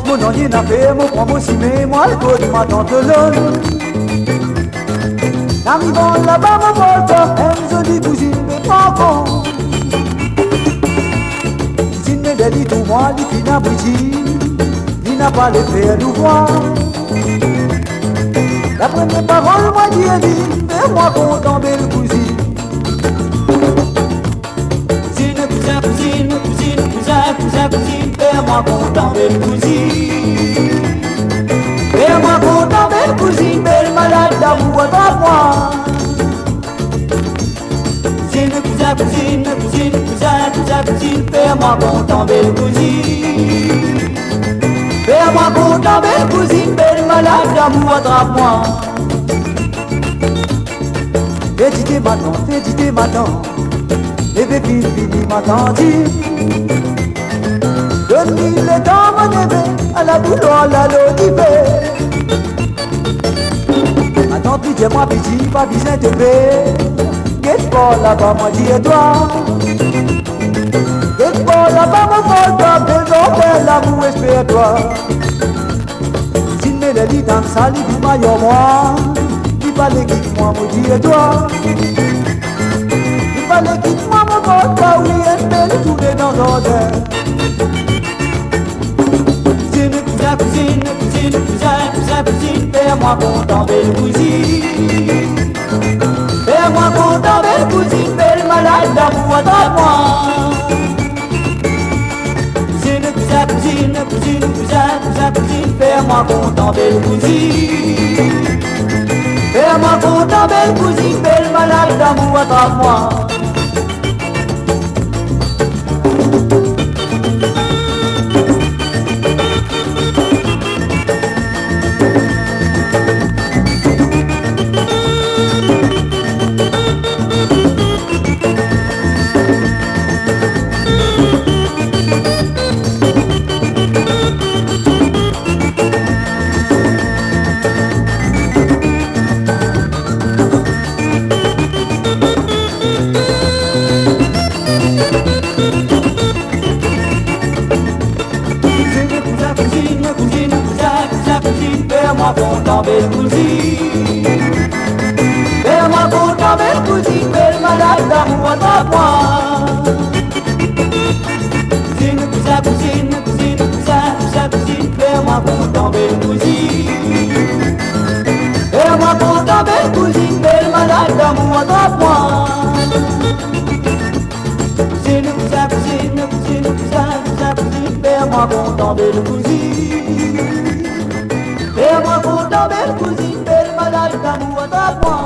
mon nom n'a fait, mon prend mon cimé, moi le code ma tante l'homme. Arrivant là-bas, mon volta, elle se dit cousine, mais pas con. Cousine me dit tout moi, dit qu'il n'a il n'a pas le faire nous voir. La première parole, moi, dit, fais-moi content, belle cousine. Cousine, fais-moi content, belle cousine. Fais-moi content, belle cousine, belle malade d'amour à moi. Cousine, fais-moi content, belle cousine. Fais-moi content, belle cousine, belle malade d'amour à moi. Fais-tu m'attends, et bébé, fini m'attends. Donne-lui le temps, mon bébé, à la douleur, la lodibée. Attends, pitié-moi, pitié, pas besoin de paix. Qu'est-ce pas là-bas, moi, dis-toi. Qu'est-ce pas là-bas, mon volta, belle l'amour, espère-toi. S'il me le dit dans sa lit, vous m'aillez moi. Il fallait quitte-moi, moi, dis-toi. Il fallait quitte-moi, mon volta, oui, espère tout est dans l'ordre. Cousine, fais-moi content, belle cousine. Fais-moi content, belle cousine, belle malade d'amour à moi. Cousine, fais-moi content, belle cousine. Fais-moi content, belle cousine, belle malade d'amour à moi. Fais-moi content, belle cousine. Fais-moi content, belle cousine, belle malade d'amour à moi. Cousine, fais-moi content, belle cousine. Fais-moi content, belle cousine, belle malade d'amour à moi. Cousine, fais-moi content, belle cousine. Fais-moi content, belle cousine, belle malade d'amour à moi.